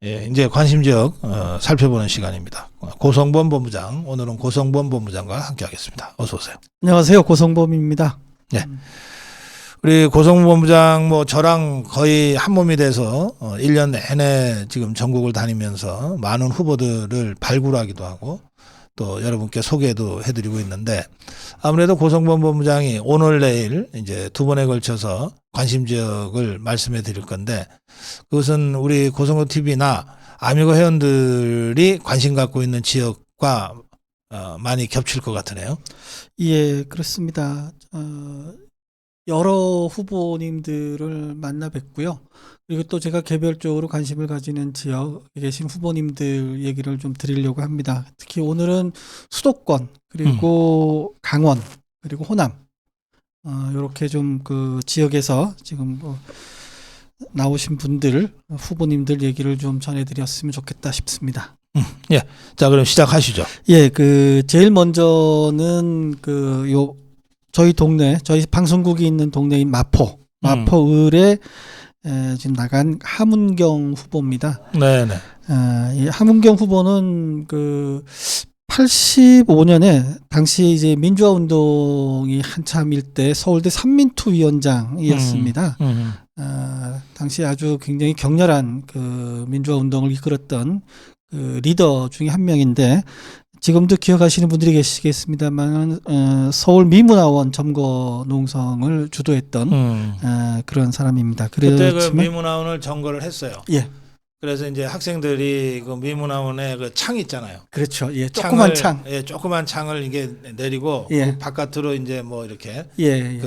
예, 이제 관심 지역 살펴보는 시간입니다. 고성범 본부장, 오늘은 고성범 본부장과 함께하겠습니다. 어서 오세요. 안녕하세요. 고성범입니다. 예. 우리 고성범 본부장 뭐 저랑 거의 한 몸이 돼서 1년 내내 지금 전국을 다니면서 많은 후보들을 발굴하기도 하고 또 여러분께 소개도 해드리고 있는데, 아무래도 고성범 본부장이 오늘 내일 이제 두 번에 걸쳐서 관심 지역을 말씀해 드릴 건데, 그것은 우리 고성범 TV나 아미고 회원들이 관심 갖고 있는 지역과 많이 겹칠 것 같으네요. 예, 그렇습니다. 여러 후보님들을 만나 뵙고요. 그리고 또 제가 개별적으로 관심을 가지는 지역에 계신 후보님들 얘기를 좀 드리려고 합니다. 특히 오늘은 수도권, 그리고 강원, 그리고 호남, 이렇게 좀 그 지역에서 지금 나오신 분들, 후보님들 얘기를 좀 전해드렸으면 좋겠다 싶습니다. 예. 자, 그럼 시작하시죠. 예, 제일 먼저는 저희 동네, 저희 방송국이 있는 동네인 마포을에 지금 나간 하문경 후보입니다. 네네. 이 하문경 후보는 85년에 당시 이제 민주화 운동이 한참일 때 서울대 삼민투위원장이었습니다. 당시 아주 굉장히 격렬한 민주화 운동을 이끌었던 리더 중에 한 명인데, 지금도 기억하시는 분들이 계시겠습니다만 서울 미문화원 점거 농성을 주도했던 그런 사람입니다. 그때 그 미문화원을 점거를 했어요. 예. 그래서 이제 학생들이 그 미문화원에 그 창 있잖아요. 그렇죠. 예. 조그만 창. 예, 조그만 창을 이게 내리고 예. 그 바깥으로 이제 뭐 이렇게 예.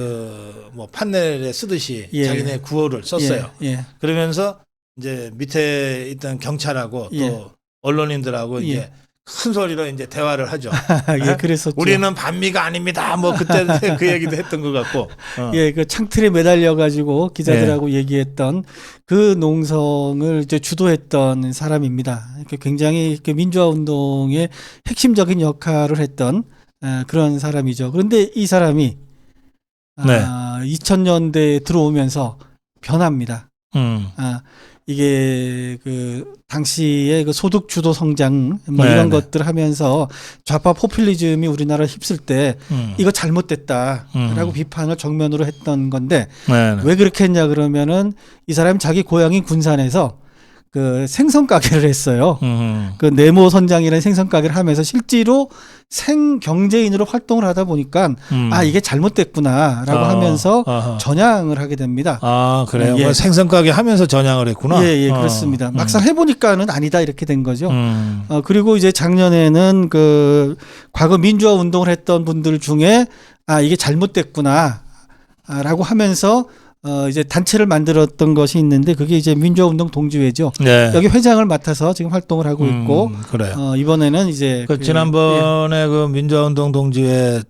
뭐 판넬에 쓰듯이 예. 자기네 구호를 썼어요. 예. 예. 그러면서 이제 밑에 있던 경찰하고 예. 또 언론인들하고 예. 이제 큰 소리로 이제 대화를 하죠. 예, 그랬었죠. 우리는 반미가 아닙니다. 뭐 그때 그 얘기도 했던 것 같고. 예, 창틀에 매달려 가지고 기자들하고 얘기했던 그 농성을 이제 주도했던 사람입니다. 굉장히 민주화 운동의 핵심적인 역할을 했던 그런 사람이죠. 그런데 이 사람이 2000년대에 들어오면서 변합니다. 이게 당시에 소득 주도 성장 이런 것들 하면서 좌파 포퓰리즘이 우리나라를 휩쓸 때 이거 잘못됐다라고 비판을 정면으로 했던 건데, 왜 그렇게 했냐 그러면은 이 사람이 자기 고향인 군산에서 생선 가게를 했어요. 네모 선장이라는 생선 가게를 하면서 실제로 생경제인으로 활동을 하다 보니까 이게 잘못됐구나라고 하면서 전향을 하게 됩니다. 아, 그래요? 예. 생선 가게 하면서 전향을 했구나. 예, 그렇습니다. 막상 해보니까는 아니다 이렇게 된 거죠. 그리고 이제 작년에는 과거 민주화 운동을 했던 분들 중에 이게 잘못됐구나라고 하면서 이제 단체를 만들었던 것이 있는데, 그게 이제 민주화 운동 동지회죠. 네. 여기 회장을 맡아서 지금 활동을 하고 있고, 그래요. 이번에는 이제 지난번에 민주화 운동 동지회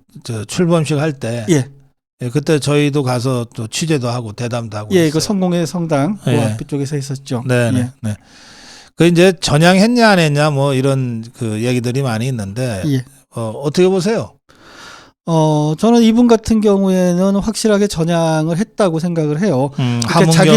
출범식 할 때, 예, 그때 저희도 가서 또 취재도 하고 대담도 하고, 그 성공회 성당 그 앞쪽에서 했었죠. 네. 이제 전향했냐 안 했냐 뭐 이런 얘기들이 많이 있는데, 어떻게 보세요? 저는 이분 같은 경우에는 확실하게 전향을 했다고 생각을 해요. 그러니까 자기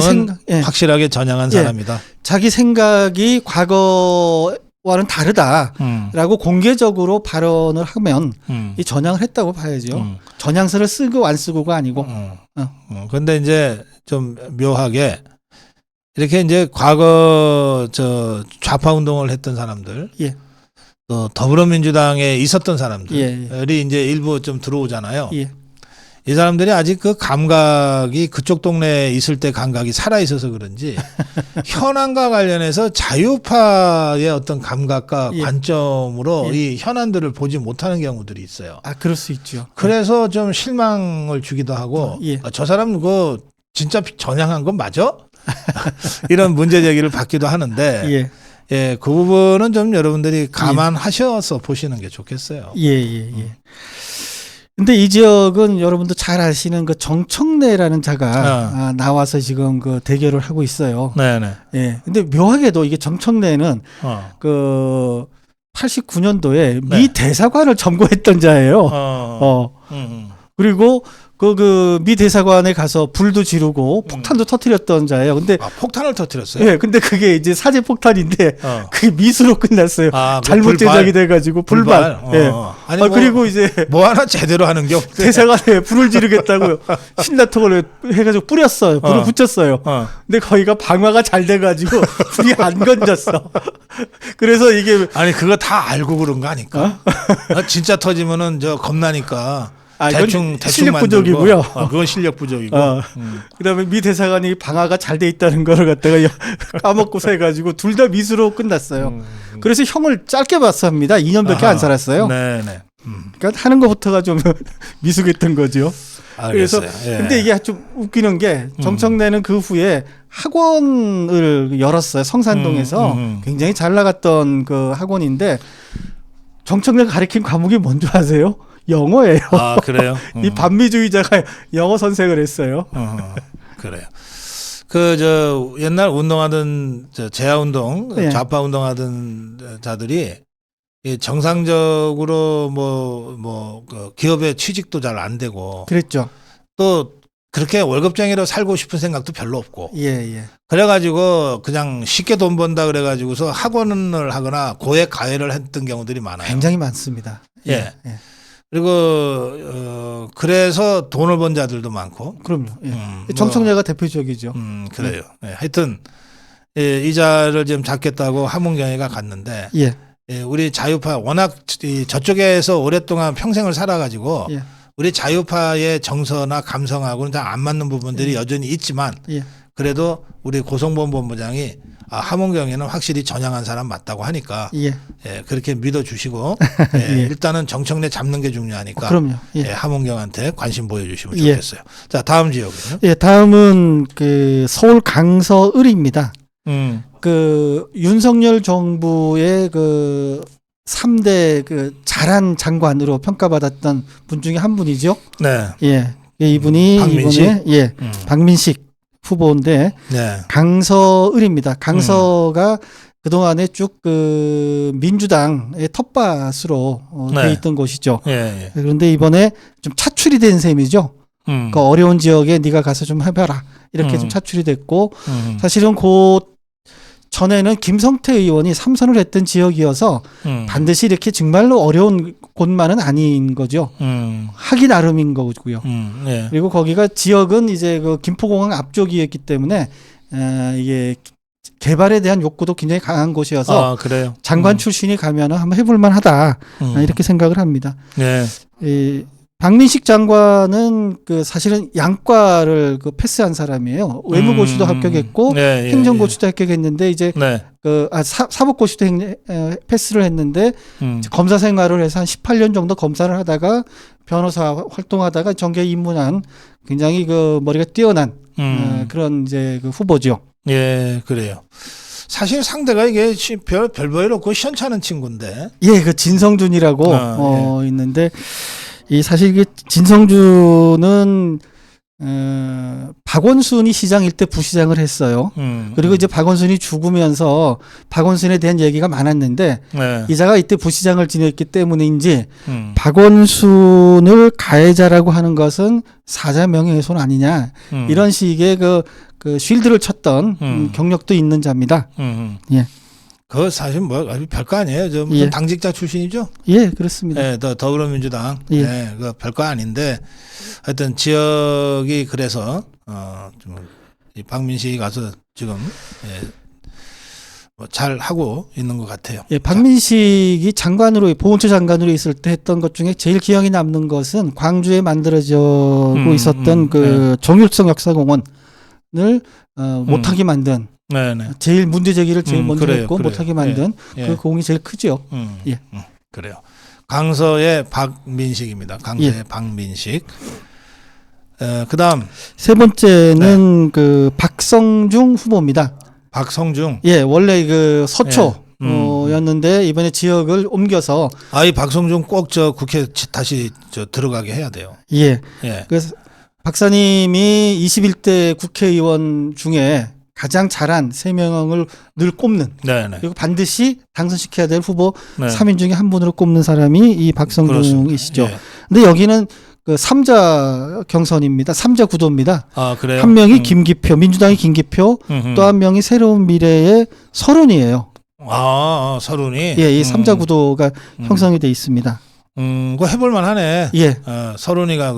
확실하게 전향한 사람이다. 자기 생각이 과거와는 다르다라고 공개적으로 발언을 하면 이 전향을 했다고 봐야죠. 전향서를 쓰고 안 쓰고가 아니고. 근데 이제 좀 묘하게 이렇게 이제 과거 좌파 운동을 했던 사람들, 또 더불어민주당에 있었던 사람들이 이제 일부 좀 들어오잖아요. 이 사람들이 아직 감각이 그쪽 동네에 있을 때 감각이 살아 있어서 그런지 현안과 관련해서 자유파의 어떤 감각과 관점으로 이 현안들을 보지 못하는 경우들이 있어요. 그럴 수 있죠. 그래서 좀 실망을 주기도 하고, 저 사람 진짜 전향한 건 맞아? 이런 문제 제기를 받기도 하는데, 그 부분은 좀 여러분들이 감안하셔서 보시는 게 좋겠어요. 근데 이 지역은 여러분도 잘 아시는 정청래라는 자가 나와서 지금 대결을 하고 있어요. 근데 묘하게도 이게 정청래는 89년도에 미 대사관을 점거했던 자예요. 그리고 미 대사관에 가서 불도 지르고 폭탄도 터뜨렸던 자예요. 근데 폭탄을 터뜨렸어요? 예, 근데 그게 이제 사제 폭탄인데 어. 그게 미수로 끝났어요. 그 잘못 제작이 돼가지고 불발. 예. 아니 그리고 이제 뭐 하나 제대로 하는 게 없대. 대사관에 불을 지르겠다고 신라통을 해가지고 뿌렸어요. 불을 붙였어요. 근데 거기가 방화가 잘 돼가지고 불이 안 건졌어. 그래서 이게 아니 그거 다 알고 그런 거 아닐까? 진짜 터지면은 저 겁나니까. 대충 실력 부족이고요. 그건 실력 부족이고. 그다음에 미 대사관이 방화가 잘 돼 있다는 거를 갖다가 까먹고서 해가지고 둘 다 미수로 끝났어요. 그래서 형을 짧게 봤습니다. 2년밖에 안 살았어요. 네네. 그러니까 하는 것부터가 좀 미숙했던 거죠. 알겠어요. 그래서 근데 이게 좀 웃기는 게 정청래는 그 후에 학원을 열었어요. 성산동에서 굉장히 잘 나갔던 그 학원인데 정청래가 가르친 과목이 뭔지 아세요? 영어예요. 아, 그래요? 이 반미주의자가 영어 선생을 했어요. 그래요. 옛날 운동하던 제야운동, 네. 좌파 운동하던 자들이 정상적으로 그 기업에 취직도 잘 안 되고 그랬죠. 또 그렇게 월급쟁이로 살고 싶은 생각도 별로 없고. 예. 그래가지고 그냥 쉽게 돈 번다 그래가지고서 학원을 하거나 고액 가해를 했던 경우들이 많아요. 굉장히 많습니다. 예. 그리고 그래서 돈을 번 자들도 많고. 그럼요. 정청래가 대표적이죠. 그래요. 하여튼 이자를 좀 잡겠다고 함흥경에가 갔는데 우리 자유파 워낙 저쪽에서 오랫동안 평생을 살아가지고 우리 자유파의 정서나 감성하고는 잘 안 맞는 부분들이 여전히 있지만 그래도 우리 고성범 본부장이 함흥경에는 확실히 전향한 사람 맞다고 하니까 그렇게 믿어주시고 일단은 정청래 잡는 게 중요하니까 그럼요. 함흥경한테 관심 보여주시면 좋겠어요. 자, 다음 지역은요? 다음은 그 서울 강서을입니다. 그 윤석열 정부의 그 3대 그 잘한 장관으로 평가받았던 분 중에 한 분이죠. 네. 이분이 박민식? 이번에 박민식 후보인데 강서을입니다. 강서가 그동안에 쭉 그 민주당의 텃밭으로 돼 있던 곳이죠. 그런데 이번에 좀 차출이 된 셈이죠. 그 어려운 지역에 네가 가서 좀 해봐라. 이렇게 좀 차출이 됐고 사실은 전에는 김성태 의원이 3선을 했던 지역이어서 반드시 이렇게 정말로 어려운 곳만은 아닌 거죠. 하기 나름인 거고요. 그리고 거기가 지역은 이제 그 김포공항 앞쪽이었기 때문에 이게 개발에 대한 욕구도 굉장히 강한 곳이어서 그래요? 장관 출신이 가면은 한번 해볼 만하다 이렇게 생각을 합니다. 박민식 장관은 그 사실은 양과를 그 패스한 사람이에요. 외무고시도 합격했고 행정고시도 합격했는데 이제 사법고시도 패스를 했는데 검사 생활을 해서 한 18년 정도 검사를 하다가 변호사 활동하다가 정계에 입문한 굉장히 그 머리가 뛰어난 그런 이제 그 후보죠. 그래요. 사실 상대가 이게 별 볼일 없고 시원찮은 친구인데. 그 진성준이라고 있는데. 사실 이게 진성준은 박원순이 시장일 때 부시장을 했어요. 그리고 이제 박원순이 죽으면서 박원순에 대한 얘기가 많았는데 이자가 이때 부시장을 지냈기 때문인지 박원순을 가해자라고 하는 것은 사자 명예훼손 아니냐 이런 식의 그 쉴드를 쳤던 경력도 있는 자입니다. 그거 사실 아주 별거 아니에요. 당직자 출신이죠? 그렇습니다. 더불어민주당. 그거 별거 아닌데 하여튼 지역이 그래서 좀 박민식이 가서 지금 잘 하고 있는 것 같아요. 박민식이 보훈처 장관으로 있을 때 했던 것 중에 제일 기억에 남는 것은 광주에 만들어지고 있었던 그 정율성 역사공원을 못하게 만든 제일 문제 제기를 제일 먼저 했고 못하게 만든 그 공이 제일 크죠. 그래요. 강서의 박민식입니다. 강서의 박민식. 그다음 세 번째는 그 박성중 후보입니다. 박성중. 원래 그 서초였는데 이번에 지역을 옮겨서 이 박성중 꼭 국회 다시 들어가게 해야 돼요. 그래서 박사님이 21대 국회의원 중에 가장 잘한 3명을 늘 꼽는 그리고 반드시 당선시켜야 될 후보 3인 중에 한 분으로 꼽는 사람이 이 박성중이시죠. 근데 여기는 그 3자 경선입니다. 3자 구도입니다. 아, 그래요? 한 명이 김기표, 민주당의 김기표, 또 한 명이 새로운 미래의 서른이에요. 서른이? 예, 이 3자 구도가 형성이 돼 있습니다. 그거 해볼만 하네. 예. 서른이가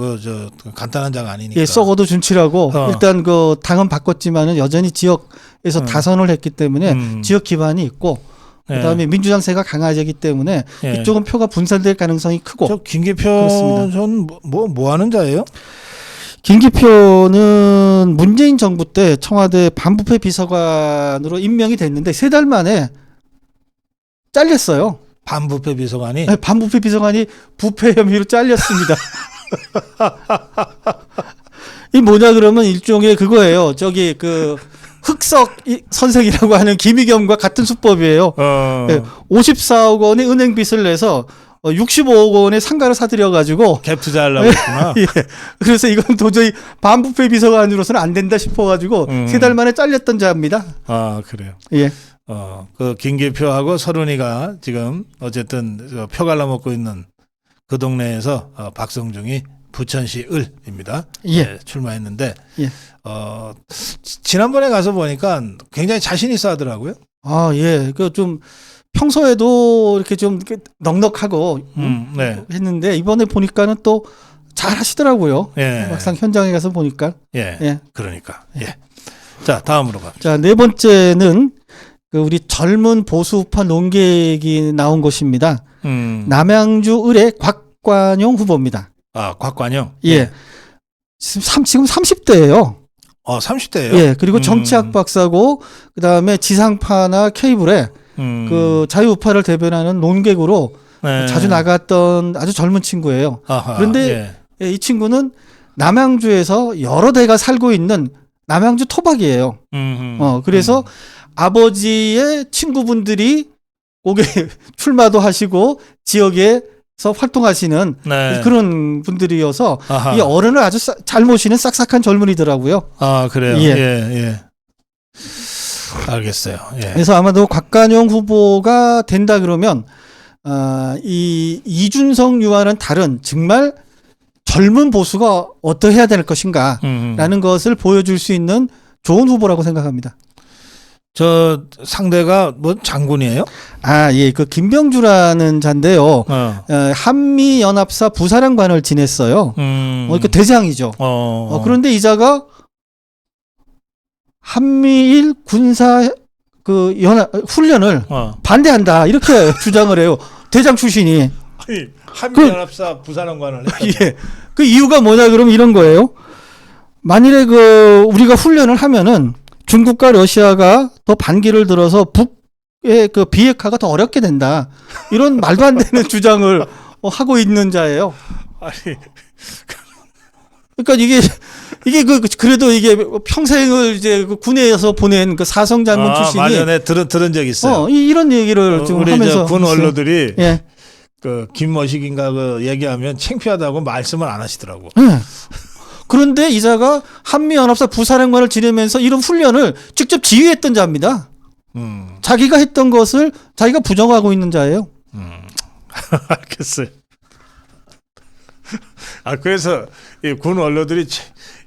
간단한 자가 아니니까. 예, 썩어도 준치라고 일단 그 당은 바꿨지만은 여전히 지역에서 다선을 했기 때문에 지역 기반이 있고 그다음에 민주당세가 강화되기 때문에 이쪽은 표가 분산될 가능성이 크고. 저 김기표 그렇습니다. 전 뭐 하는 자예요? 김기표는 문재인 정부 때 청와대 반부패 비서관으로 임명이 됐는데 3달 만에 잘렸어요. 반부패 비서관이? 네, 반부패 비서관이 부패 혐의로 잘렸습니다. 이 뭐냐 그러면 일종의 그거예요. 저기 그 흑석 선생이라고 하는 김의겸과 같은 수법이에요. 네, 54억 원의 은행 빚을 내서 65억 원의 상가를 사들여가지고 갭 투자하려고 했구나. 예. 그래서 이건 도저히 반부패 비서관으로서는 안 된다 싶어가지고 3달 만에 잘렸던 자입니다. 아, 그래요. 예. 그 김기표하고 서른이가 지금 어쨌든 표 갈라먹고 있는 그 동네에서 박성중이 부천시 을입니다. 예. 네, 출마했는데 예. 지난번에 가서 보니까 굉장히 자신 있어 하더라고요. 아, 예. 그 좀 평소에도 이렇게 좀 이렇게 넉넉하고 네. 했는데 이번에 보니까는 또 잘 하시더라고요. 예. 막상 현장에 가서 보니까. 예. 예. 그러니까. 예. 자, 다음으로 갑시다. 자, 4번째는 그 우리 젊은 보수파 논객이 나온 곳입니다. 남양주 을의 곽관용 후보입니다. 아, 곽관영. 예. 지금 30대예요. 30대예요? 예. 그리고 정치학 박사고 그다음에 지상파나 케이블에 그 자유우파를 대변하는 논객으로 네. 자주 나갔던 아주 젊은 친구예요. 아하, 그런데 이 친구는 남양주에서 여러 대가 살고 있는 남양주 토박이에요. 그래서 아버지의 친구분들이 거기 출마도 하시고 지역에서 활동하시는 네. 그런 분들이어서 아하. 이 어른을 아주 잘 모시는 싹싹한 젊은이더라고요. 아, 그래요? 예. 예. 알겠어요. 예. 그래서 아마도 곽관용 후보가 된다 그러면 이 이준석 유와는 다른 정말 젊은 보수가 어떠해야 될 것인가라는 것을 보여줄 수 있는 좋은 후보라고 생각합니다. 저 상대가 뭐 장군이에요? 아, 예, 그 김병주라는 자인데요. 한미 연합사 부사령관을 지냈어요. 그 대장이죠. 그런데 이 자가 한미일 군사 그 연합 훈련을 반대한다 이렇게 주장을 해요. 대장 출신이. 아니, 한미연합사 부사령관을 예. 그 이유가 뭐냐 그러면 이런 거예요. 만일에 그 우리가 훈련을 하면은 중국과 러시아가 더 반기를 들어서 북의 그 비핵화가 더 어렵게 된다. 이런 말도 안 되는 주장을 하고 있는 자예요. 아니, 그러니까 이게 그래도 이게 평생을 이제 그 군에서 보낸 그 사성 장군 출신이 마련에 들은 적 있어요. 이런 얘기를 좀 우리 하면서 군 언론들이 예. 그 김머식인가 그 얘기하면 창피하다고 말씀을 안 하시더라고. 예. 그런데 이자가 한미연합사 부사령관을 지내면서 이런 훈련을 직접 지휘했던 자입니다. 자기가 했던 것을 자기가 부정하고 있는 자예요. 알겠어요. 그래서 이 군 언론들이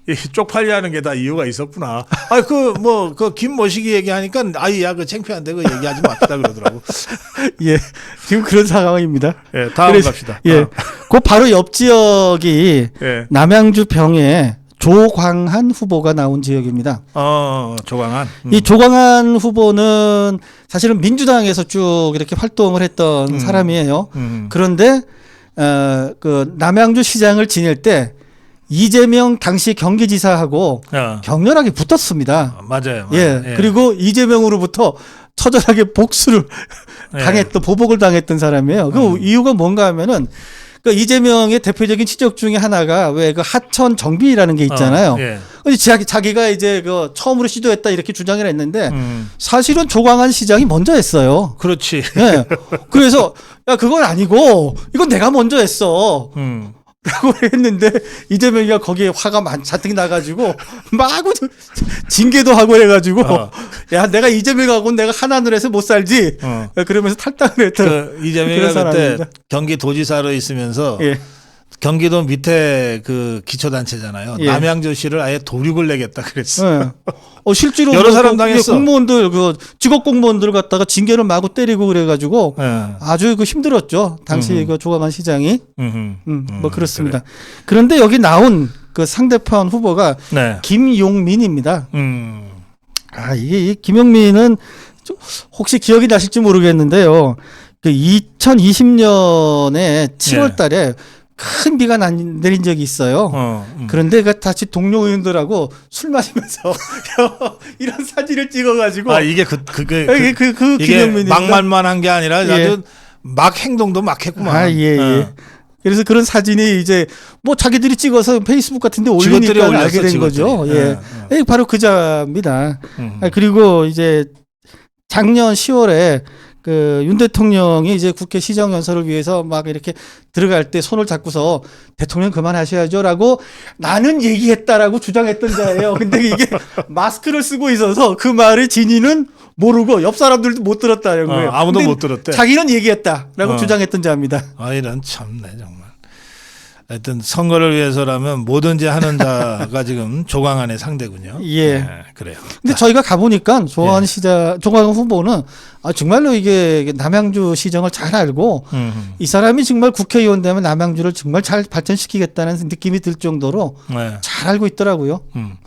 이 쪽팔려하는 게 다 이유가 있었구나. 그 김모식이 얘기하니까 그 창피한데 그 얘기하지 맙시다 그러더라고. 예, 지금 그런 상황입니다. 예, 다음 갑시다. 예, 그 바로 옆 지역이 예. 남양주 병에 조광한 후보가 나온 지역입니다. 조광한. 이 조광한 후보는 사실은 민주당에서 쭉 이렇게 활동을 했던 사람이에요. 그런데 그 남양주 시장을 지낼 때 이재명 당시 경기지사하고 격렬하게 붙었습니다. 맞아요. 예. 그리고 이재명으로부터 처절하게 복수를 당했던 보복을 당했던 사람이에요. 그 이유가 뭔가 하면은 그 이재명의 대표적인 지적 중에 하나가 왜 그 하천 정비라는 게 있잖아요. 근데 자기가 이제 그 처음으로 시도했다 이렇게 주장을 했는데 사실은 조광한 시장이 먼저 했어요. 그렇지. 예. 그래서 야 그건 아니고 이건 내가 먼저 했어. 라고 했는데 이재명이가 거기에 화가 잔뜩 나가지고 마구 징계도 하고 해가지고 야 내가 이재명하고 내가 하나늘에서 못 살지 그러면서 탈당을 했던 이재명이가 그때 경기도지사로 있으면서 예. 경기도 밑에 그 기초단체잖아요. 예. 남양주시를 아예 도륙을 내겠다 그랬어. 예. 실제로 여러 사람 그 당했어. 공무원들 그 직업 공무원들 갖다가 징계를 마구 때리고 그래가지고 예. 아주 그 힘들었죠. 당시 그 조광한 시장이. 뭐 그렇습니다. 그래. 그런데 여기 나온 그 상대편 후보가 네. 김용민입니다. 이 김용민은 혹시 기억이 나실지 모르겠는데요. 그 2020년에 7월 달에 큰 비가 내린 적이 있어요. 그런데 그 다시 동료 의원들하고 술 마시면서 이런 사진을 찍어가지고 이게 이게 이게 김용민입니다. 막말만 한 게 아니라 예. 아주 막 행동도 막 했구만. 예. 그래서 그런 사진이 이제 뭐 자기들이 찍어서 페이스북 같은데 직원들이 올리니까 올렸어, 알게 된 직원들이. 거죠. 예. 바로 그자입니다. 그리고 이제 작년 10월에 그 윤 대통령이 이제 국회 시정연설을 위해서 막 이렇게 들어갈 때 손을 잡고서 대통령 그만하셔야죠라고 나는 얘기했다라고 주장했던 자예요. 근데 이게 마스크를 쓰고 있어서 그 말의 진위는 모르고 옆 사람들도 못 들었다는 거예요. 아무도 근데 못 들었대. 자기는 얘기했다라고 주장했던 자입니다. 이런 참네 정말. 하여튼 선거를 위해서라면 뭐든지 하는 자가 지금 조광안의 상대군요. 예. 네, 그래요. 근데 저희가 가보니까 조광한 후보는 정말로 이게 남양주 시정을 잘 알고 이 사람이 정말 국회의원 되면 남양주를 정말 잘 발전시키겠다는 느낌이 들 정도로 네. 잘 알고 있더라고요.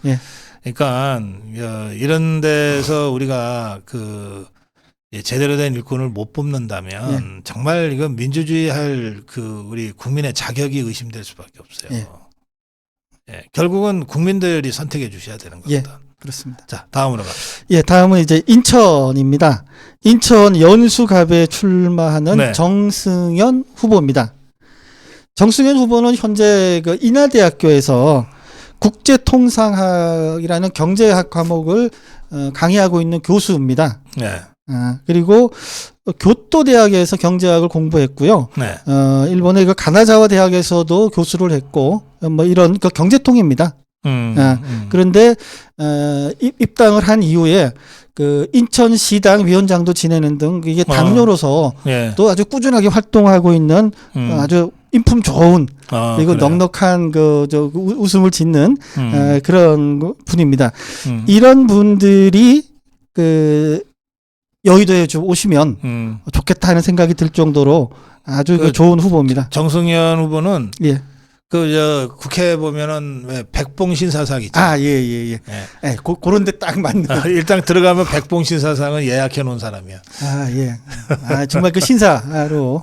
예. 그러니까 이런 데서 우리가 제대로 된 일꾼을 못 뽑는다면 정말 이건 민주주의 할 우리 국민의 자격이 의심될 수밖에 없어요. 결국은 국민들이 선택해 주셔야 되는 겁니다. 그렇습니다. 자, 다음으로 갑시다. 예, 다음은 이제 인천입니다. 인천 연수갑에 출마하는 정승현 후보입니다. 정승현 후보는 현재 그 인하대학교에서 국제통상학이라는 경제학 과목을 강의하고 있는 교수입니다. 네. 그리고 교토대학에서 경제학을 공부했고요. 네. 일본의 그 가나자와 대학에서도 교수를 했고, 뭐 이런 그 경제통입니다. 그런데 입당을 한 이후에 그 인천시당 위원장도 지내는 등 이게 당뇨로서 또 아주 꾸준하게 활동하고 있는 아주 인품 좋은 그리고 그래요? 넉넉한 웃음을 짓는 그런 분입니다. 이런 분들이 여의도에 좀 오시면 좋겠다 하는 생각이 들 정도로 아주 좋은 후보입니다. 정승현 후보는 예. 국회에 보면은 왜 백봉신사상 있죠. 예. 그런 데 딱 맞는. 일단 들어가면 백봉신사상은 예약해 놓은 사람이야. 예. 정말 그 신사로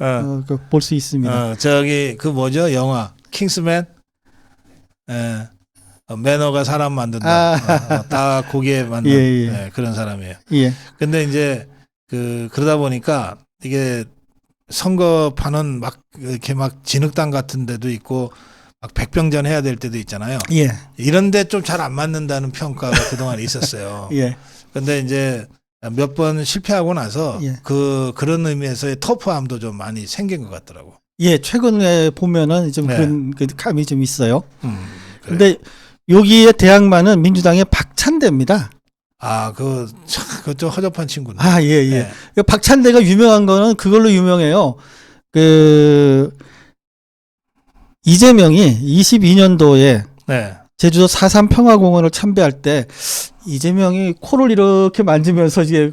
볼 수 있습니다. 저기 영화 킹스맨. 매너가 사람 만든다. 다 거기에 맞는 그런 사람이에요. 근데 이제 그러다 보니까 이게 선거판은 막 이렇게 막 진흙탕 같은 데도 있고 막 백병전 해야 될 때도 있잖아요. 이런데 좀 잘 안 맞는다는 평가가 그동안 있었어요. 근데 이제 몇 번 실패하고 나서 그런 의미에서의 터프함도 좀 많이 생긴 것 같더라고. 최근에 보면은 좀 그런 그 감이 좀 있어요. 근데 여기에 대항마는 민주당의 박찬대입니다. 그좀 허접한 친구네. 예. 박찬대가 유명한 거는 그걸로 유명해요. 이재명이 22년도에 제주도 4.3 평화공원을 참배할 때 이재명이 코를 이렇게 만지면서 이제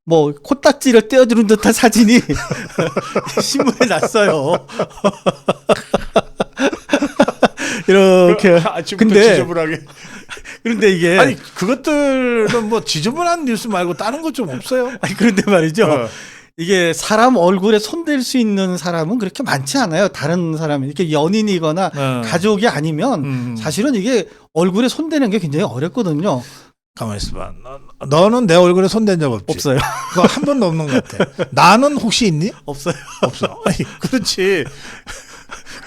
뭐 코딱지를 떼어주는 듯한 사진이 신문에 났어요. 이렇게. 아침부터 지저분하게. 그런데 이게 그것들은 뭐 지저분한 뉴스 말고 다른 것 좀 없어요? 그런데 말이죠. 이게 사람 얼굴에 손댈 수 있는 사람은 그렇게 많지 않아요. 다른 사람이 이렇게 연인이거나 가족이 아니면 사실은 이게 얼굴에 손대는 게 굉장히 어렵거든요. 가만히 있어봐. 너는 내 얼굴에 손댄 적 없지? 없어요. 그거 한 번도 없는 것 같아. 나는 혹시 있니? 없어요. 없어. 그렇지.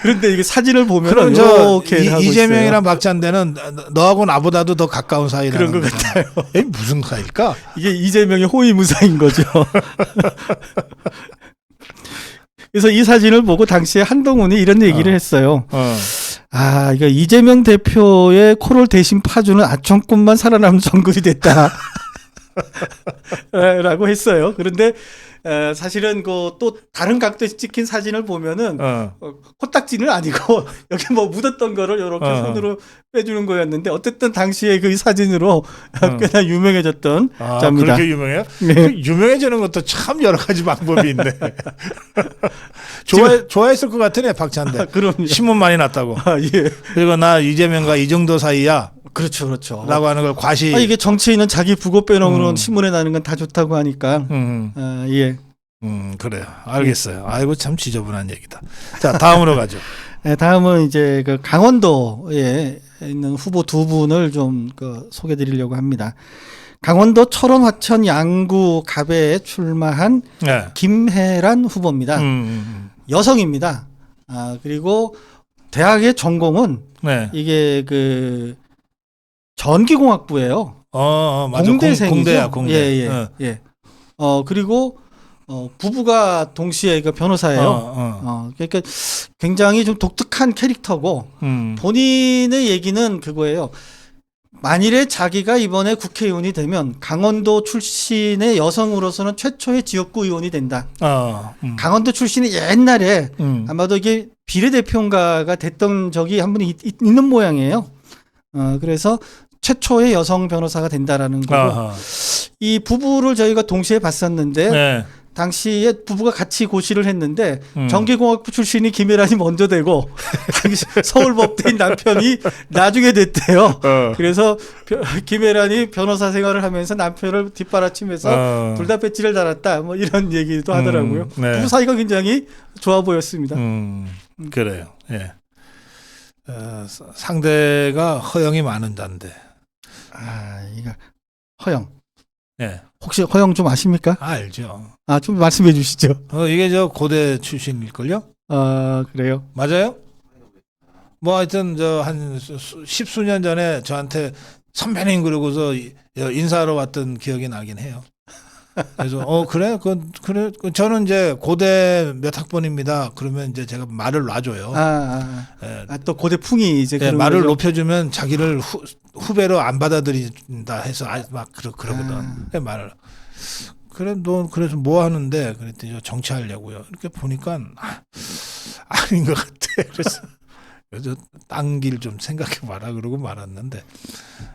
그런데 이게 사진을 보면 그럼 있어요. 이재명이랑 박찬대는 너하고 나보다도 더 가까운 사이라는 그런 것 같아요. 무슨 사이일까? 이게 이재명의 호위무사인 거죠. 그래서 이 사진을 보고 당시에 한동훈이 이런 얘기를 했어요. 이거 이재명 대표의 코를 대신 파주는 아청꾼만 살아남은 정글이 됐다. 라고 했어요. 그런데 사실은 그 또 다른 각도에서 찍힌 사진을 보면은 코딱지는 아니고 여기 뭐 묻었던 거를 이렇게 손으로 빼주는 거였는데 어쨌든 당시에 그 사진으로 꽤나 유명해졌던 자입니다. 그렇게 유명해요? 네. 그 유명해지는 것도 참 여러 가지 방법이 있네. 좋아했을 것 같으네, 박찬대. 그럼요. 신문 많이 났다고. 예. 그리고 나 이재명과 이 정도 사이야. 그렇죠, 그렇죠. 라고 하는 걸 과시. 이게 정치인은 자기 부고 빼놓으면 신문에 나는 건 다 좋다고 하니까. 예. 그래요. 알겠어요. 아이고, 참 지저분한 얘기다. 자, 다음으로 가죠. 네, 다음은 이제 그 강원도에 있는 후보 두 분을 좀 소개드리려고 합니다. 강원도 철원, 화천, 양구, 갑에 출마한 네. 김혜란 후보입니다. 여성입니다. 그리고 대학의 전공은 네. 이게 그 전기공학부예요. 맞아. 공대생이죠. 공대야, 공대. 예. 그리고 부부가 동시에 그 변호사예요. 그러니까 굉장히 좀 독특한 캐릭터고 본인의 얘기는 그거예요. 만일에 자기가 이번에 국회의원이 되면 강원도 출신의 여성으로서는 최초의 지역구 의원이 된다. 강원도 출신이 옛날에 아마도 이게 비례대표인가가 됐던 적이 한 분이 있는 모양이에요. 그래서 최초의 여성 변호사가 된다라는 거고 이 부부를 저희가 동시에 봤었는데 네. 당시에 부부가 같이 고시를 했는데 전기공학부 출신이 김혜란이 먼저 되고 당시 서울법대인 남편이 나중에 됐대요. 그래서 김혜란이 변호사 생활을 하면서 남편을 뒷받아치면서 둘 다 배지를 달았다. 뭐 이런 얘기도 하더라고요. 네. 부부 사이가 굉장히 좋아 보였습니다. 그래요. 예. 상대가 허영이 많은 자인데. 이거 허영. 네. 혹시 허영 좀 아십니까? 알죠. 좀 말씀해 주시죠. 이게 저 고대 출신일걸요? 그래요? 맞아요? 뭐 하여튼 저 한 십수년 전에 저한테 선배님 그러고서 인사하러 왔던 기억이 나긴 해요. 그래서 그래? 그래. 저는 이제 고대 몇 학번입니다. 그러면 이제 제가 말을 놔줘요. 또 고대 풍이 이제 그런 말을 거죠? 높여주면 자기를 후배로 안 받아들인다 해서 막 그러거든. 말을. 그래, 너 그래서 뭐 하는데? 그랬더니 정치하려고요. 이렇게 보니까 아닌 것 같아. 그래서 딴 길 좀 생각해봐라 그러고 말았는데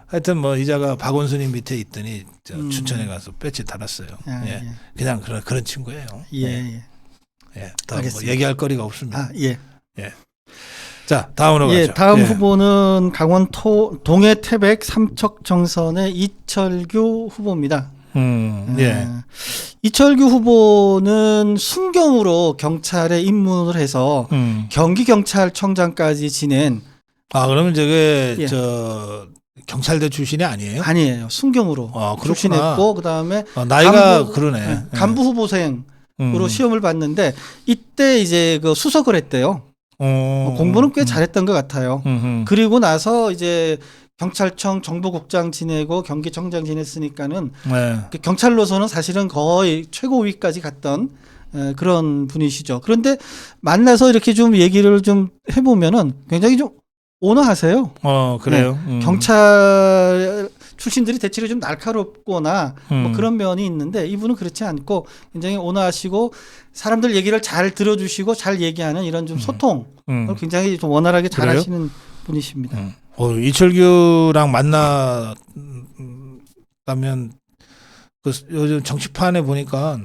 하여튼 뭐 이자가 박원순이 밑에 있더니 춘천에 가서 배지 달았어요. 그냥 그런 친구예요. 더 뭐 얘기할 거리가 없습니다. 자, 다음으로 가죠. 다음 후보는 강원 동해 태백 삼척 정선의 이철규 후보입니다. 이철규 후보는 순경으로 경찰에 입문을 해서 경기경찰청장까지 지낸. 그러면 저게 저 경찰대 출신이 아니에요? 아니에요. 순경으로 출신했고 그다음에 나이가 그러네. 간부 후보생으로 시험을 봤는데 이때 이제 그 수석을 했대요. 공부는 꽤 잘했던 것 같아요. 그리고 나서 이제 경찰청 정보국장 지내고 경기청장 지냈으니까는 그 경찰로서는 사실은 거의 최고위까지 갔던 그런 분이시죠. 그런데 만나서 이렇게 좀 얘기를 좀 해보면은 굉장히 좀 온화하세요. 그래요. 경찰 출신들이 대체로 좀 날카롭거나 뭐 그런 면이 있는데 이분은 그렇지 않고 굉장히 온화하시고 사람들 얘기를 잘 들어주시고 잘 얘기하는 이런 좀 소통을 굉장히 좀 원활하게 잘하시는 분이십니다. 이철규랑 만났다면 요즘 정치판에 보니까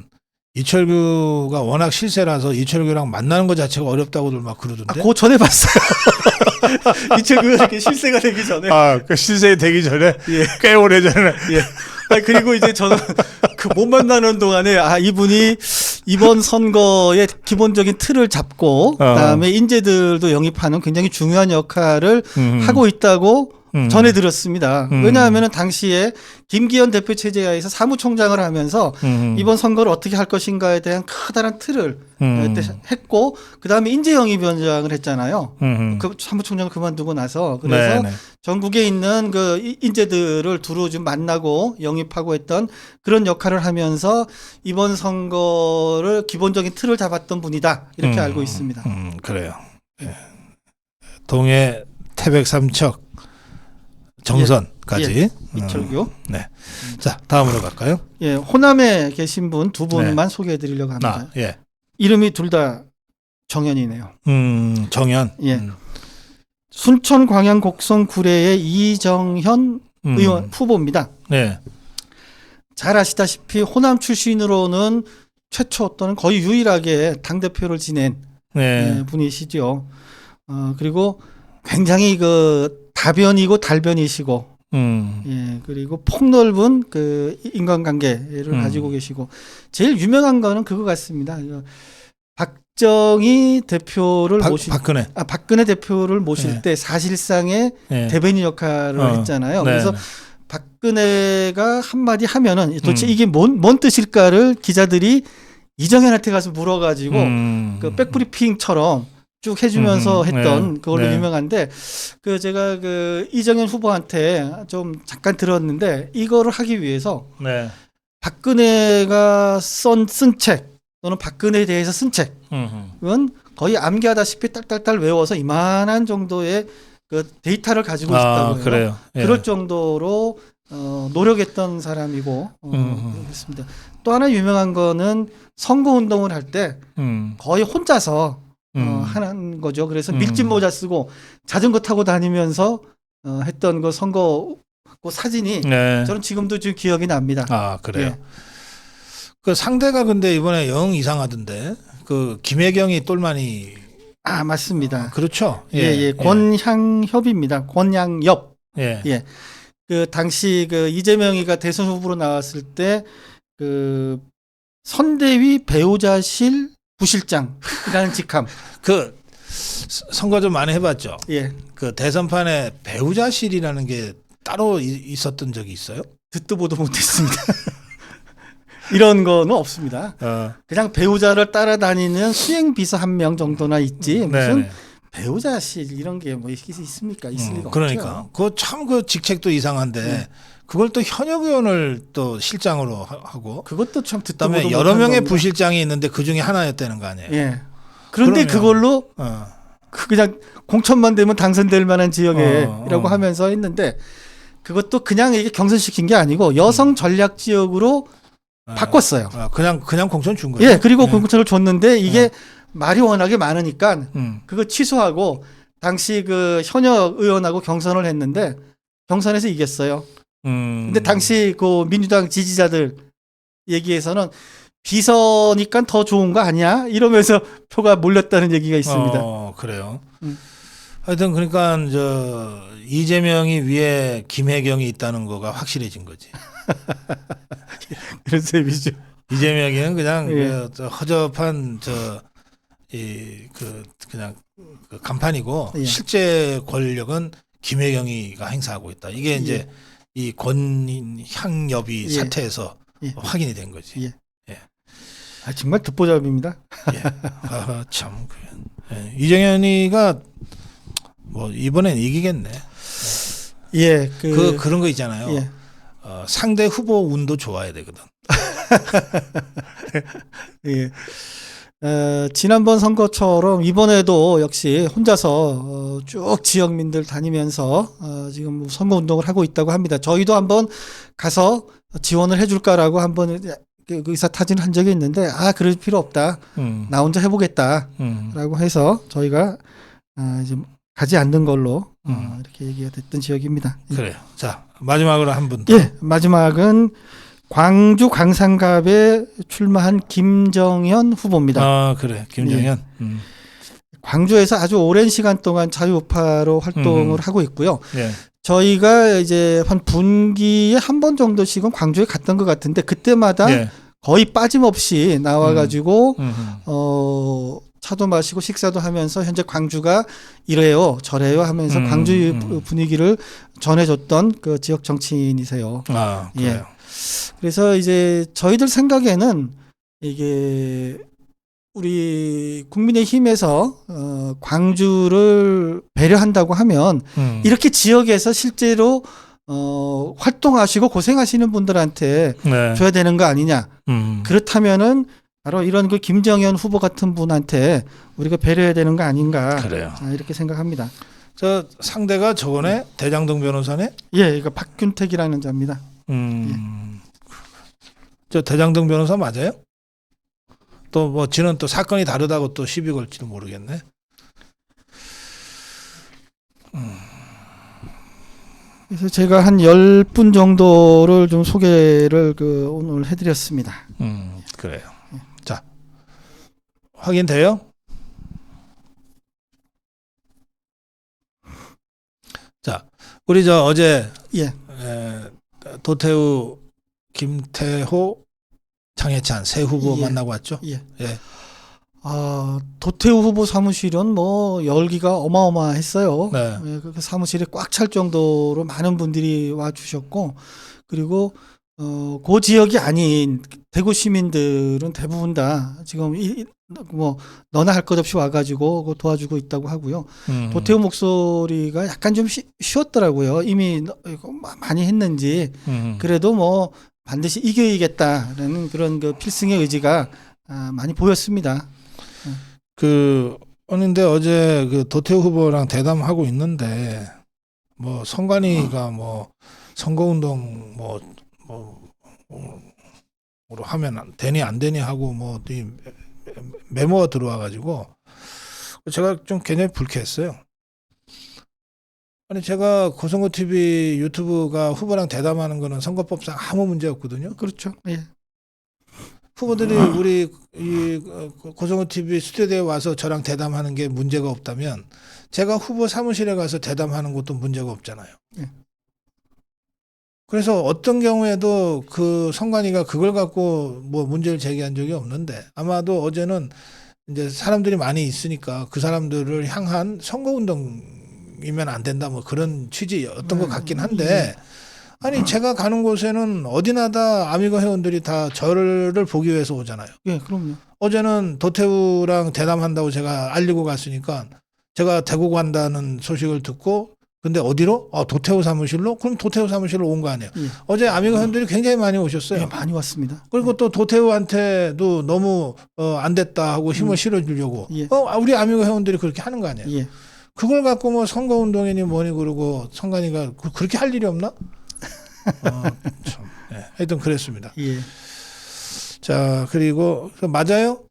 이철규가 워낙 실세라서 이철규랑 만나는 것 자체가 어렵다고들 막 그러던데. 그거 전에 봤어요. 이철규가 이렇게 실세가 되기 전에. 그 실세 되기 전에 꽤 오래 전에. 그리고 이제 저는 그 못 만나는 동안에 이분이 이번 선거의 기본적인 틀을 잡고 그다음에 인재들도 영입하는 굉장히 중요한 역할을 하고 있다고 전해 들었습니다. 왜냐하면 당시에 김기현 대표 체제하에서 사무총장을 하면서 이번 선거를 어떻게 할 것인가에 대한 커다란 틀을 했고 그다음에 인재영입위원장을 했잖아요. 그 사무총장을 그만두고 나서 그래서 전국에 있는 그 인재들을 두루 좀 만나고 영입하고 했던 그런 역할을 하면서 이번 선거를 기본적인 틀을 잡았던 분이다 이렇게 알고 있습니다. 그래요. 동해 태백 삼척 정선 이철규까지. 이철규. 네. 자, 다음으로 갈까요? 예, 호남에 계신 분 두 분만 소개해드리려고 합니다. 예. 이름이 둘 다 정현이네요. 정현. 예. 순천 광양 곡성 구례의 이정현 의원 후보입니다. 네. 잘 아시다시피 호남 출신으로는 최초 또는 거의 유일하게 당대표를 지낸 네. 분이시죠. 그리고 굉장히 그 다변이고 달변이시고, 예, 그리고 폭넓은 그 인간관계를 가지고 계시고, 제일 유명한 거는 그거 같습니다. 박정희 대표를 박근혜 대표를 모실 네. 때 사실상의 대변인 역할을 했잖아요. 네. 그래서 박근혜가 한마디 하면은 도대체 이게 뭔 뜻일까를 기자들이 이정현한테 가서 물어가지고 그 백브리핑처럼 쭉 해주면서 했던 그걸로 유명한데, 그 제가 그 이정현 후보한테 좀 잠깐 들었는데, 이거를 하기 위해서 박근혜가 쓴 책 또는 박근혜에 대해서 쓴 책은 거의 암기하다시피 딸딸딸 외워서 이만한 정도의 그 데이터를 가지고 있다고 해요. 그래요. 예. 그럴 정도로 노력했던 사람이고 그렇습니다. 또 하나 유명한 거는 선거 운동을 할 때 거의 혼자서 하는 거죠. 그래서 밀짚 모자 쓰고 자전거 타고 다니면서 했던 그 선거 그 사진이 저는 지금도 좀 기억이 납니다. 아, 그래요. 예. 그 상대가 근데 이번에 영 이상하던데, 그 김혜경이 똘마니. 아, 맞습니다. 그렇죠. 예. 권향협입니다. 권향협. 예. 그 당시 그 이재명이가 대선 후보로 나왔을 때 그 선대위 배우자실 부실장이라는 직함. 그 선거 좀 많이 해봤죠. 예. 그 대선판에 배우자실이라는 게 따로 있었던 적이 있어요? 듣도 보도 못했습니다. 이런 거는 없습니다. 그냥 배우자를 따라다니는 수행비서 한 명 정도나 있지 무슨 배우자실 이런 게 뭐 있습니까? 있을 리가 그러니까 없죠. 그 참 그 직책도 이상한데 그걸 또 현역 의원을 또 실장으로 하고, 그것도 참 듣도 그다음에 보도 여러 못한 명의 겁니다. 부실장이 있는데 그 중에 하나였다는 거 아니에요? 예. 그런데 그러면, 그걸로 그냥 공천만 되면 당선될 만한 지역이라고 하면서 했는데, 그것도 그냥 이게 경선시킨 게 아니고 여성 전략 지역으로 바꿨어요. 그냥 공천 준 거예요. 예, 그리고 공천을 줬는데 이게 말이 워낙에 많으니까 그거 취소하고 당시 그 현역 의원하고 경선을 했는데 경선에서 이겼어요. 근데 당시 그 민주당 지지자들 얘기에서는 비서니까 더 좋은 거 아니야? 이러면서 표가 몰렸다는 얘기가 있습니다. 그래요. 하여튼 그러니까 저 이재명이 위에 김혜경이 있다는 거가 확실해진 거지. 그런 셈이죠. 이재명이는 그냥 예. 그 허접한 그냥 그 간판이고, 예. 실제 권력은 김혜경이가 행사하고 있다. 이게 이제 이 권향협의 사태에서 확인이 된 거지. 예. 아, 정말 듣보잡입니다. 예. 참. 이정현이가 뭐 이번엔 이기겠네. 예. 그런 거 있잖아요. 예. 상대 후보 운도 좋아야 되거든. 예. 지난번 선거처럼 이번에도 역시 혼자서 쭉 지역민들 다니면서 지금 선거 운동을 하고 있다고 합니다. 저희도 한번 가서 지원을 해줄까라고 한번 그 의사타진을 한 적이 있는데, 그럴 필요 없다. 나 혼자 해보겠다라고 해서 저희가 이제 가지 않는 걸로 이렇게 얘기가 됐던 지역입니다. 그래요. 자, 마지막으로 한 분 더. 예, 마지막은 광주 광산갑에 출마한 김정현 후보입니다. 그래. 김정현. 광주에서 아주 오랜 시간 동안 자유우파로 활동을 하고 있고요. 예. 저희가 이제 한 분기에 한 번 정도씩은 광주에 갔던 것 같은데, 그때마다 거의 빠짐없이 나와가지고 차도 마시고 식사도 하면서 현재 광주가 이래요 저래요 하면서 광주 분위기를 전해줬던 그 지역 정치인이세요. 그래요. 예. 그래서 이제 저희들 생각에는 이게 우리 국민의힘에서 광주를 배려한다고 하면 이렇게 지역에서 실제로 활동하시고 고생하시는 분들한테 줘야 되는 거 아니냐. 그렇다면은 바로 이런 그 김정현 후보 같은 분한테 우리가 배려해야 되는 거 아닌가. 그래요. 이렇게 생각합니다. 저 상대가 저거네 대장동 변호사네. 예, 이거 박균택이라는 자입니다. 저 대장동 변호사 맞아요? 또 뭐 지는 또 사건이 다르다고 또 시비 걸지도 모르겠네. 그래서 제가 한 10분 정도를 좀 소개를 오늘 해드렸습니다. 그래요. 자, 확인돼요? 자, 우리 저 어제 예, 도태우, 김태호, 장해찬 세 후보 예. 만나고 왔죠? 예. 예. 도태우 후보 사무실은 뭐 열기가 어마어마했어요. 네. 예, 그 사무실에 꽉 찰 정도로 많은 분들이 와 주셨고, 그리고 그 지역이 아닌 대구 시민들은 대부분 다 지금 뭐 너나 할 것 없이 와가지고 그거 도와주고 있다고 하고요. 도태우 목소리가 약간 좀 쉬었더라고요. 이미 이거 많이 했는지. 그래도 뭐 반드시 이겨야겠다라는 그런 그 필승의 의지가 많이 보였습니다. 근데 어제 그 도태우 후보랑 대담하고 있는데 뭐 선관위가 뭐 선거운동 뭐로 하면 되니 안 되니 하고 뭐 이 메모가 들어와 가지고 제가 좀 굉장히 불쾌했어요. 아니 제가 고성고 TV 유튜브가 후보랑 대담하는 거는 선거법상 아무 문제 없거든요. 그렇죠. 예. 후보들이 우리 이 고성호 TV 스튜디오에 와서 저랑 대담하는 게 문제가 없다면 제가 후보 사무실에 가서 대담하는 것도 문제가 없잖아요. 예. 그래서 어떤 경우에도 그 선관위가 그걸 갖고 뭐 문제를 제기한 적이 없는데 아마도 어제는 이제 사람들이 많이 있으니까 그 사람들을 향한 선거운동이면 안 된다 뭐 그런 취지였던 것 같긴 한데 아니 제가 가는 곳에는 어디나 다 아미고 회원들이 다 저를 보기 위해서 오잖아요. 예, 그럼요. 어제는 도태우랑 대담한다고 제가 알리고 갔으니까 제가 대구 간다는 소식을 듣고 근데 어디로? 도태우 사무실로? 그럼 도태우 사무실로 온 거 아니에요. 예. 어제 아미고 회원들이 굉장히 많이 오셨어요. 예, 많이 왔습니다. 그리고 또 도태우한테도 너무 안 됐다 하고 힘을 실어주려고 예. 우리 아미고 회원들이 그렇게 하는 거 아니에요. 예. 그걸 갖고 뭐 선거운동이니 뭐니 그러고 선관위가 그렇게 할 일이 없나? 참. 네, 하여튼 그랬습니다. 예. 자, 그리고 맞아요?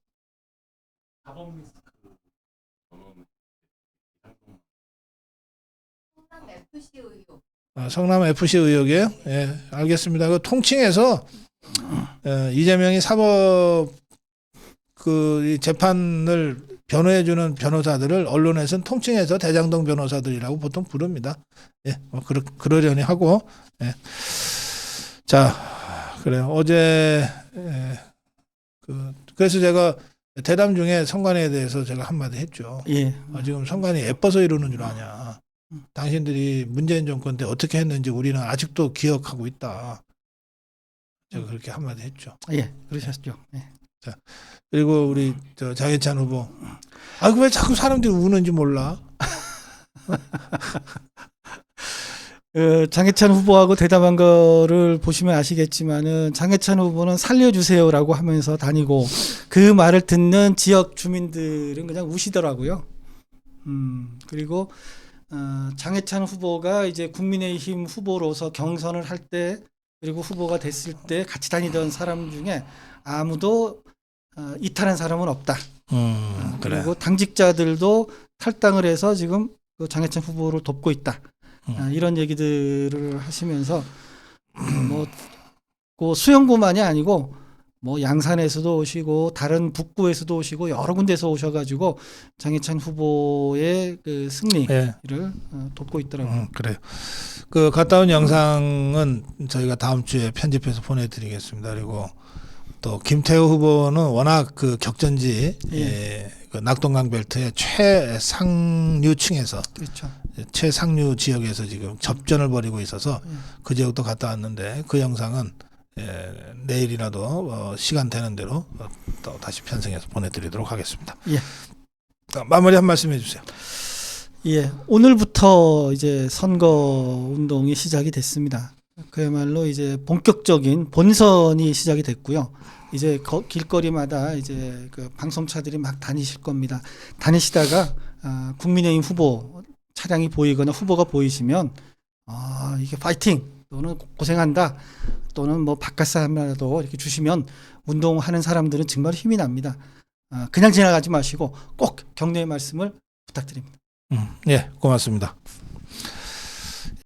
성남 FC 의혹이에요? 예, 알겠습니다. 그 통칭해서 이재명이 사법 이 재판을 변호해주는 변호사들을 언론에서는 통칭해서 대장동 변호사들이라고 보통 부릅니다. 예, 뭐 그러려니 하고. 예. 자, 그래요. 어제 그래서 제가 대담 중에 선관위에 대해서 제가 한마디 했죠. 예. 지금 선관위 예뻐서 이러는 줄 아냐. 당신들이 문재인 정권 때 어떻게 했는지 우리는 아직도 기억하고 있다. 제가 그렇게 한마디 했죠. 예, 그러셨죠. 예. 자, 그리고 우리 장해찬 후보. 왜 자꾸 사람들이 우는지 몰라. 장해찬 후보하고 대담한 거를 보시면 아시겠지만은 장해찬 후보는 살려주세요라고 하면서 다니고 그 말을 듣는 지역 주민들은 그냥 우시더라고요. 그리고 장해찬 후보가 이제 국민의힘 후보로서 경선을 할 때 그리고 후보가 됐을 때 같이 다니던 사람 중에 아무도 이탈한 사람은 없다. 그리고 당직자들도 탈당을 해서 지금 그 장해찬 후보를 돕고 있다. 이런 얘기들을 하시면서 그 수영구만이 아니고 뭐 양산에서도 오시고 다른 북구에서도 오시고 여러 군데서 오셔가지고 장해찬 후보의 그 승리를 돕고 있더라고요. 그래요. 그 갔다 온 영상은 저희가 다음 주에 편집해서 보내드리겠습니다. 그리고 또 김태호 후보는 워낙 그 격전지 그 낙동강 벨트의 최상류층에서 그렇죠. 최상류 지역에서 지금 접전을 벌이고 있어서 그 지역도 갔다 왔는데 그 영상은 내일이라도 시간 되는 대로 또 다시 편성해서 보내드리도록 하겠습니다. 예. 마무리 한 말씀 해주세요. 예, 오늘부터 이제 선거 운동이 시작이 됐습니다. 그야말로 이제 본격적인 본선이 시작이 됐고요. 이제 길거리마다 이제 그 방송차들이 막 다니실 겁니다. 다니시다가 국민의힘 후보 차량이 보이거나 후보가 보이시면 이게 파이팅 또는 고생한다 또는 뭐 바깥사람이라도 이렇게 주시면 운동하는 사람들은 정말 힘이 납니다. 그냥 지나가지 마시고 꼭 격려의 말씀을 부탁드립니다. 예, 고맙습니다.